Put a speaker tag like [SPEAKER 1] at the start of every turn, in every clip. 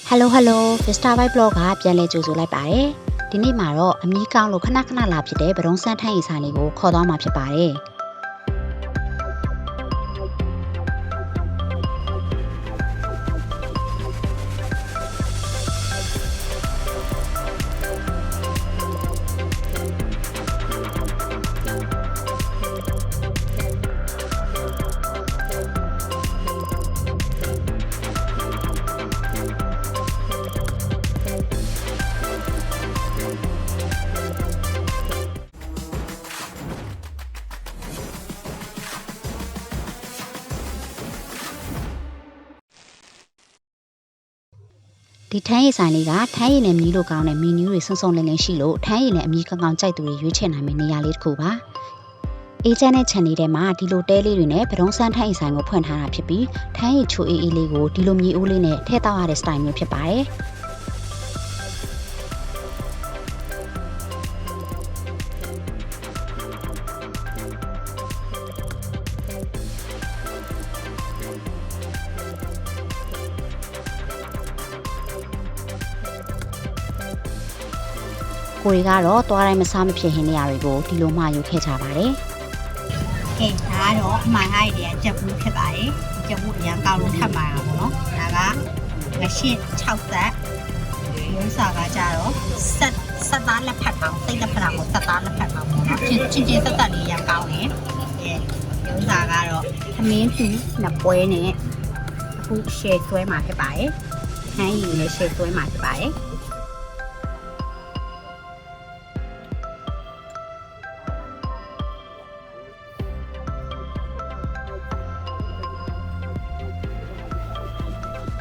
[SPEAKER 1] Hello Vista by Blog ကပြန်လည်ကြိုဆိုလိုက်ပါတယ်ဒီနေ့မှာတော့အမီးကောင်းလို့ခဏလာဖြစ်တဲ့ဗရုံးစမ်းထန်းရီဆိုင်လေးကိုခေါ်သွားမှာဖြစ်ပါတယ်ဒီထန်းရီဆိုင်လေးကထန်းရီနဲ့မြီးလို့ကောင်းတဲ့မီနူးတွေစုံစုံလင်လင်ရှိလို့ထန်းရီနဲ့အမြီးကောင်းကြိုက်သူတွေရွေးချယ်နိုင်မယ့်နေရာလေးတစ်ခုပါအေဂျင့်နဲ့ channel ထဲမှာဒီလိုတဲလေးတွေနဲ့ဗရုံးစမ်းထန်းရီဆိုင်ကိုဖွင့်ထားတာဖြစ်ပြီးထန်းရီချိုအေးအေးလေးကိုဒီလိုမြေအိုးလေးနဲ့ထည့်တောက်ရတဲ့ style မျိုးဖြစ်ပါတယ်ကိုရီကတော့သွားတိုင်းမစားမဖြစ်ဟင်းနေရတွေကိုဒီလိုမှယူခဲ့ကြပါတယ်
[SPEAKER 2] ။ကဲဒါကတော့အမှန်ကားရည်ကြက်ဘူးဖြစ်ပါတယ်။ကြက်ဘူးအရင်ကောက်လို့ထပ်မှာတာပေါ့နော်။ဒါကငရှင်း6သက်ရိုးစာကကြတော့ဆက်သားလက်ဖက်ထောင်စိတ်လက်ဖက်ထောင်ကိုဆက်သားလက်ဖက်ထောင်ပေါ့နော်။ချင်းဆက်သက်လေးရကောင်းတယ်။ရိုးစာကတော့သမင်းဖြူနှစ်ပွဲနဲ့အခုရှယ်ဆွဲမှာဖြစ်ပါတယ်။ဟန်းရည်နဲ့ရှယ်ဆွဲမှာဖြစ်ပါတယ်။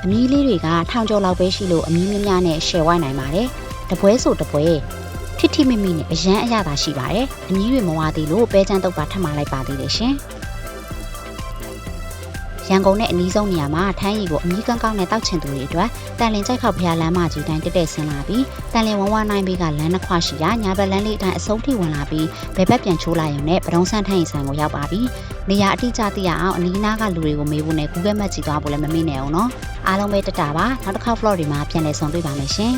[SPEAKER 1] အမီးလေးတွေကထောင်ကျော်လောက်ပဲရှိလို့အမီးများနဲ့ share ဝိုင်းနိုင်ပါတယ်တပွဲဆိုတပွဲဖြစ်ထိမိမိနဲ့အရန်အရသာရှိပါတယ်အမီးတွေမဝသေးလို့ပဲချမ်းတုပ်ပါထပ်မလိုက်ပါသေးတယ်ရှင်ရန်ကုန်နဲ့အနီးဆုံးနေရာမှာထန်းရီကိုအမီးကောင်းနဲ့တောက်ချင်သူတွေအတွက်တန်လင်ကြိုက်ခောက်ဖျားလမ်းမကြီးတိုင်းတက်ဆင်းလာပြီးတန်လင်ဝဝနိုင်ဘေးကလမ်းနှစ်ခွရှိရာညာဘက်လမ်းလေးအတိုင်းအစုံထိဝင်လာပြီးဘယ်ဘက်ပြန်ချိုးလာရုံနဲ့ဗရုံးဆန်းထန်းရီဆိုင်ကိုရောက်ပါပြီနေရာအတိအကျသိရအောင်အနီးနားကလူတွေကိုမေးဖို့နဲ့ Google Map ကြည့်သွားဖို့လည်းမမေ့နဲ့အောင်နော်အားလုံးပဲတက်တာပါနောက်တစ်ခါ vlog တွေမှာပြန်လည်ဆုံတွေ့ပါမယ်ရှင်